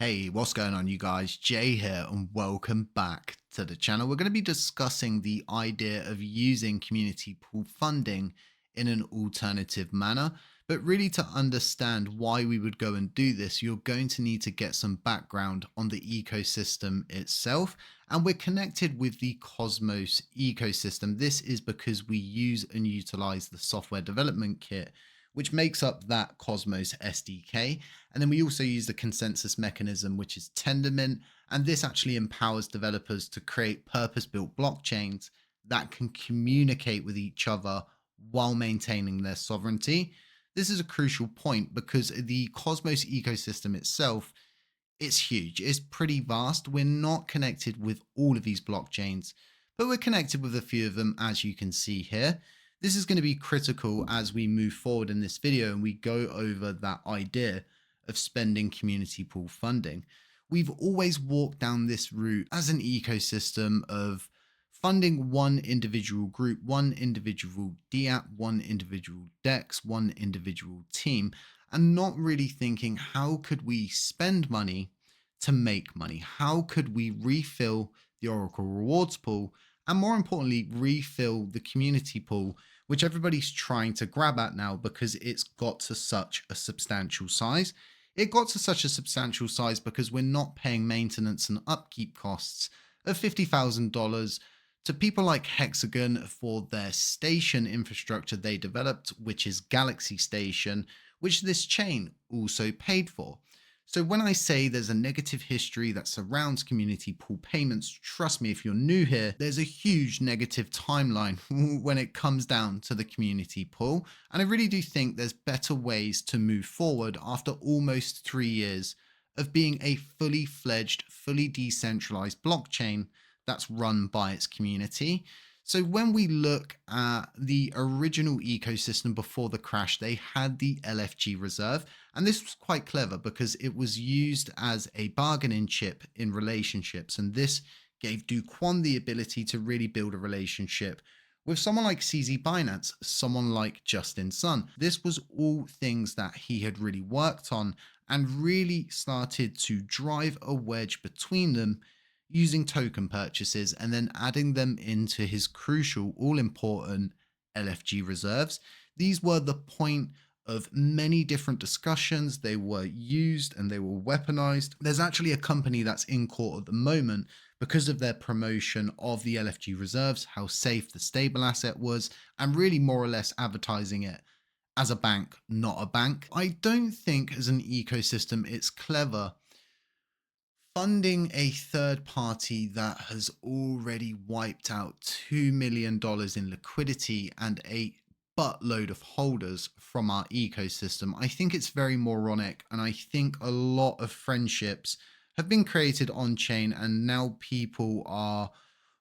Hey, what's going on, you guys? Jay here, and welcome back to the channel. We're going to be discussing the idea of using community pool funding in an alternative manner. But really, to understand why we would go and do this, you're going to need to get some background on the ecosystem itself. And we're connected with the Cosmos ecosystem. This is because we use and utilize the software development kit, which makes up that Cosmos SDK. And then we also use the consensus mechanism, which is Tendermint. And this actually empowers developers to create purpose built blockchains that can communicate with each other while maintaining their sovereignty. This is a crucial point because the Cosmos ecosystem itself, it's huge. It's pretty vast. We're not connected with all of these blockchains, but we're connected with a few of them, as you can see here. This is going to be critical as we move forward in this video and we go over that idea of spending community pool funding. We've always walked down this route as an ecosystem of funding one individual group, one individual DApp, one individual DEX, one individual team, and not really thinking, how could we spend money to make money? How could we refill the Oracle rewards pool? And more importantly, refill the community pool, which everybody's trying to grab at now because it's got to such a substantial size. It got to such a substantial size because we're not paying maintenance and upkeep costs of $50,000 to people like Hexagon for their station infrastructure they developed, which is Galaxy Station, which this chain also paid for. So when I say there's a negative history that surrounds community pool payments, trust me, if you're new here, there's a huge negative timeline when it comes down to the community pool. And I really do think there's better ways to move forward after almost 3 years of being a fully fledged, fully decentralized blockchain that's run by its community. So when we look at the original ecosystem before the crash, they had the LFG reserve. And this was quite clever because it was used as a bargaining chip in relationships. And this gave Do Kwon the ability to really build a relationship with someone like CZ Binance, someone like Justin Sun. This was all things that he had really worked on and really started to drive a wedge between them using token purchases and then adding them into his crucial, all important LFG reserves. These were the point of many different discussions. They were used and they were weaponized. There's actually a company that's in court at the moment because of their promotion of the LFG reserves, how safe the stable asset was, and really more or less advertising it as a bank, not a bank. I don't think as an ecosystem it's clever funding a third party that has already wiped out $2 million in liquidity and a buttload of holders from our ecosystem. I think it's very moronic, and I think a lot of friendships have been created on chain, and now people are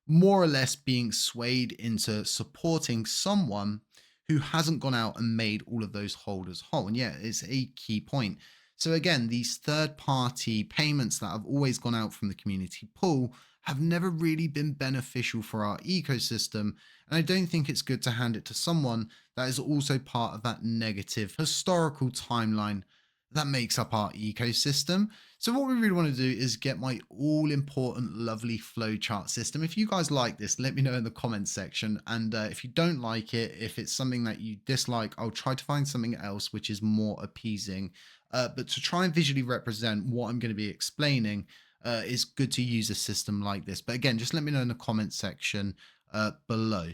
more or less being swayed into supporting someone who hasn't gone out and made all of those holders whole. And yeah, it's a key point. So again, these third-party payments that have always gone out from the community pool have never really been beneficial for our ecosystem. And I don't think it's good to hand it to someone that is also part of that negative historical timeline that makes up our ecosystem. So what we really want to do is get my all-important, lovely flowchart system. If you guys like this, let me know in the comments section. And if you don't like it, if it's something that you dislike, I'll try to find something else which is more appeasing. But to try and visually represent what I'm going to be explaining, it's good to use a system like this. But again, just let me know in the comments section below.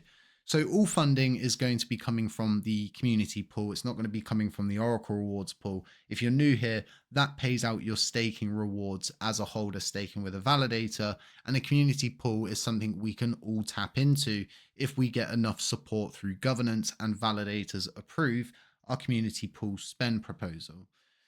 So all funding is going to be coming from the community pool. It's not going to be coming from the Oracle rewards pool. If you're new here, that pays out your staking rewards as a holder staking with a validator. And the community pool is something we can all tap into if we get enough support through governance and validators approve our community pool spend proposal.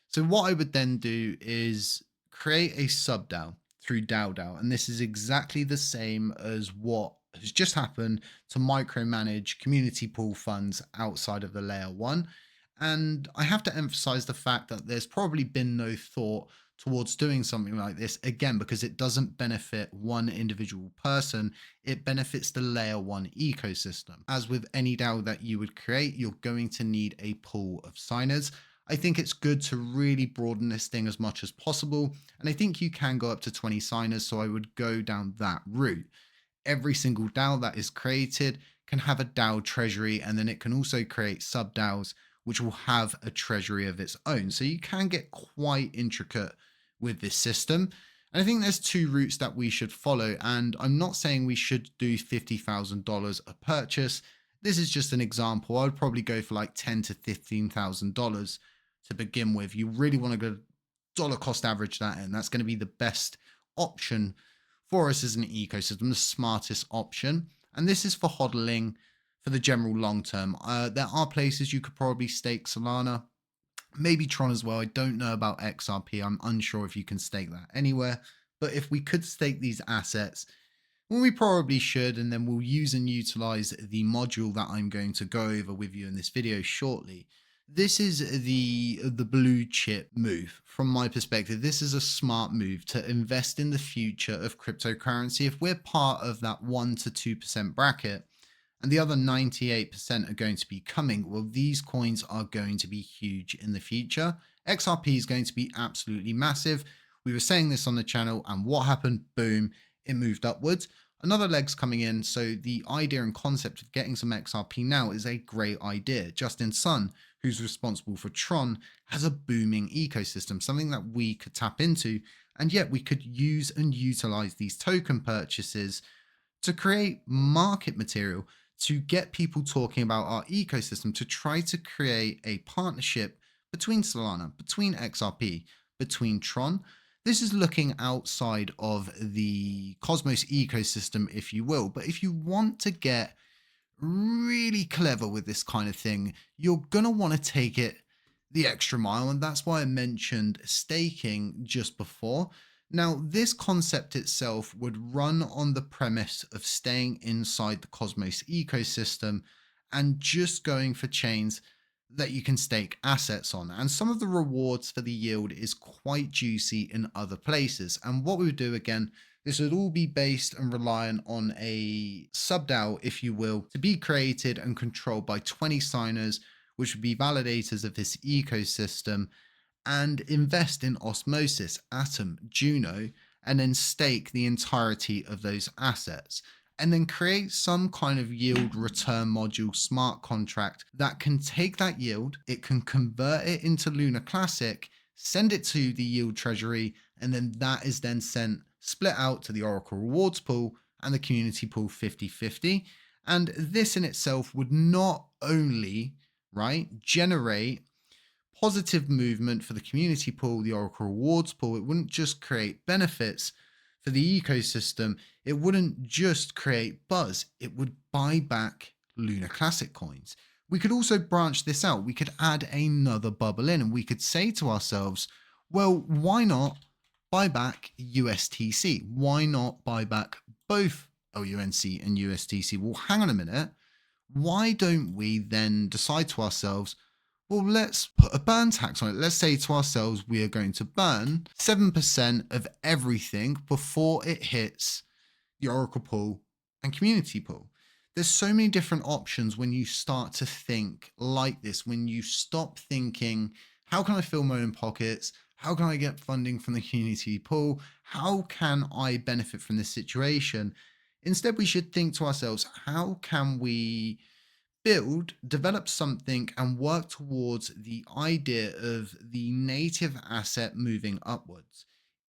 So what I would then do is create a sub DAO through DAO. And this is exactly the same as what has just happened to micromanage community pool funds outside of the layer one. And I have to emphasize the fact that there's probably been no thought towards doing something like this, again, because it doesn't benefit one individual person. It benefits the layer one ecosystem. As with any DAO that you would create, you're going to need a pool of signers. I think it's good to really broaden this thing as much as possible. And I think you can go up to 20 signers. So I would go down that route. Every single DAO that is created can have a DAO treasury, and then it can also create sub DAOs, which will have a treasury of its own. So you can get quite intricate with this system. And I think there's two routes that we should follow. And I'm not saying we should do $50,000 a purchase. This is just an example. I would probably go for like $10,000 to $15,000 to begin with. You really want to go dollar cost average that in. That's going to be the best option for us as an ecosystem, the smartest option. And this is for hodling for the general long term. There are places you could probably stake Solana, maybe Tron as well. I don't know about XRP. I'm unsure if you can stake that anywhere. But if we could stake these assets, well, we probably should, and then we'll use and utilize the module that I'm going to go over with you in this video shortly. This is the blue chip move from my perspective. This is a smart move to invest in the future of cryptocurrency. If we're part of that 1 to 2% bracket and the other 98% are going to be coming, well, these coins are going to be huge in the future. XRP is going to be absolutely massive. We were saying this on the channel, and what happened? Boom, it moved upwards. Another leg's coming in. So the idea and concept of getting some XRP now is a great idea. Justin Sun, who's responsible for Tron, has a booming ecosystem, something that we could tap into. And yet we could use and utilize these token purchases to create market material, to get people talking about our ecosystem, to try to create a partnership between Solana, between XRP, between Tron. This is looking outside of the Cosmos ecosystem, if you will. But if you want to get really clever with this kind of thing, you're going to want to take it the extra mile. And that's why I mentioned staking just before. Now, this concept itself would run on the premise of staying inside the Cosmos ecosystem and just going for chains that you can stake assets on. And some of the rewards for the yield is quite juicy in other places. And what we would do, again, this would all be based and reliant on a sub-DAO, if you will, to be created and controlled by 20 signers, which would be validators of this ecosystem, and invest in Osmosis, Atom, Juno, and then stake the entirety of those assets. And then create some kind of yield return module smart contract that can take that yield, it can convert it into Luna Classic, send it to the yield treasury, and then that is then split out to the Oracle rewards pool and the community pool 50-50. And this in itself would not only, right, generate positive movement for the community pool, the Oracle rewards pool, it wouldn't just create benefits for the ecosystem, it wouldn't just create buzz, it would buy back Luna Classic coins. We could also branch this out. We could add another bubble in, and we could say to ourselves, well, why not buy back USTC? Why not buy back both LUNC and USTC? Well, hang on a minute. Why don't we then decide to ourselves, well, let's put a burn tax on it. Let's say to ourselves, we are going to burn 7% of everything before it hits the Oracle pool and community pool. There's so many different options when you start to think like this, when you stop thinking, how can I fill my own pockets? How can I get funding from the community pool? How can I benefit from this situation? Instead, we should think to ourselves, how can we develop something and work towards the idea of the native asset moving upwards?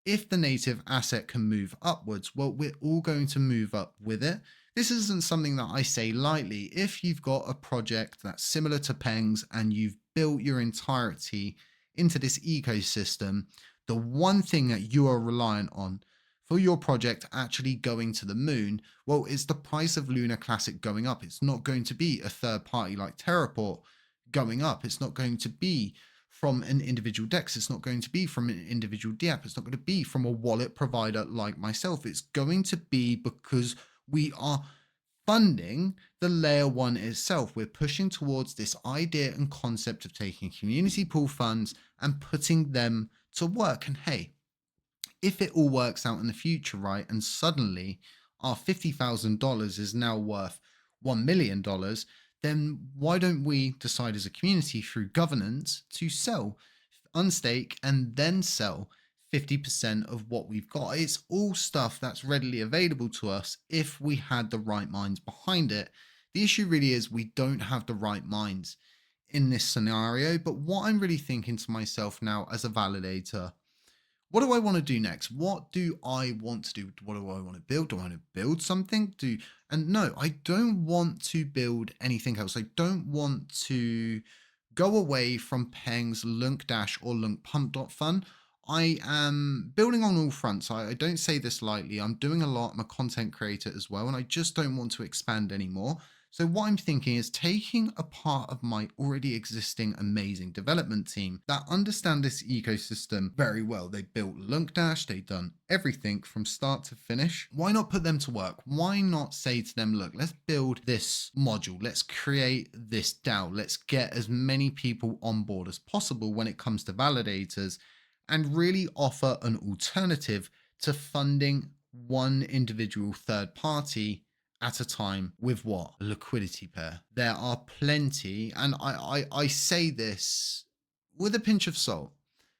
If the native asset can move upwards, well, we're all going to move up with it. This isn't something that I say lightly. If you've got a project that's similar to Peng's and you've built your entirety into this ecosystem, the one thing that you are reliant on for your project actually going to the moon, well, it's the price of Luna Classic going up. It's not going to be a third party like Terraport going up. It's not going to be from an individual DEX. It's not going to be from an individual DApp. It's not going to be from a wallet provider like myself. It's going to be because we are funding the layer one itself. We're pushing towards this idea and concept of taking community pool funds and putting them to work. And hey, if it all works out in the future, right, and suddenly our $50,000 is now worth $1 million, then why don't we decide as a community through governance to sell, unstake, and then sell 50% of what we've got? It's all stuff that's readily available to us if we had the right minds behind it. The issue really is we don't have the right minds in this scenario. But what I'm really thinking to myself now as a validator, what do I want to do next? What do I want to do? What do I want to build? Do I want to build something? And no, I don't want to build anything else. I don't want to go away from Peng's LUNC Dash or LUNC Pump.fun. I am building on all fronts. I don't say this lightly. I'm doing a lot. I'm a content creator as well, and I just don't want to expand anymore. So what I'm thinking is taking a part of my already existing amazing development team that understand this ecosystem very well. They built LUNC Dash, they've done everything from start to finish. Why not put them to work? Why not say to them, look, let's build this module, let's create this DAO, let's get as many people on board as possible when it comes to validators, and really offer an alternative to funding one individual third party at a time with what? A liquidity pair. There are plenty, and I say this with a pinch of salt.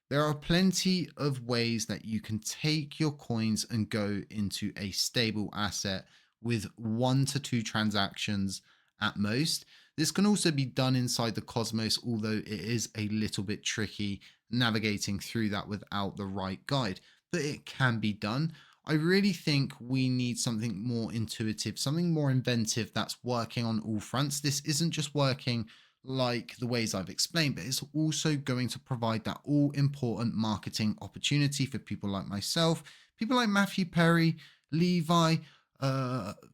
There are plenty of ways that you can take your coins and go into a stable asset with 1 to 2 transactions at most. This can also be done inside the Cosmos, although it is a little bit tricky navigating through that without the right guide, but it can be done. I really think we need something more intuitive, something more inventive that's working on all fronts. This isn't just working like the ways I've explained, but it's also going to provide that all important marketing opportunity for people like myself, people like Matthew Perry, Levi,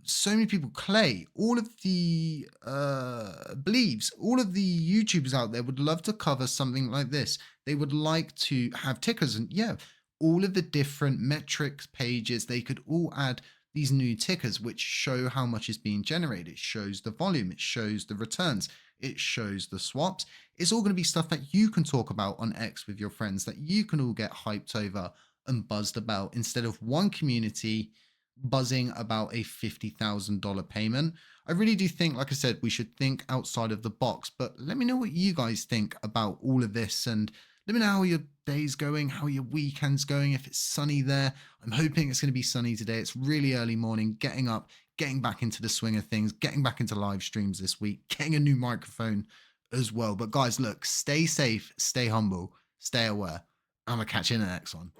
so many people, Clay, all of the believes, all of the YouTubers out there would love to cover something like this. They would like to have tickers, and yeah, all of the different metrics pages, they could all add these new tickers which show how much is being generated. It shows the volume, it shows the returns, it shows the swaps. It's all going to be stuff that you can talk about on X with your friends, that you can all get hyped over and buzzed about, instead of one community buzzing about a $50,000 payment. I really do think, like I said, we should think outside of the box. But let me know what you guys think about all of this, and let me know how your day's going, how your weekend's going, if it's sunny there. I'm hoping it's going to be sunny today. It's really early morning, getting up, getting back into the swing of things, getting back into live streams this week, getting a new microphone as well. But guys, look, stay safe, stay humble, stay aware. I'm going to catch you in the next one.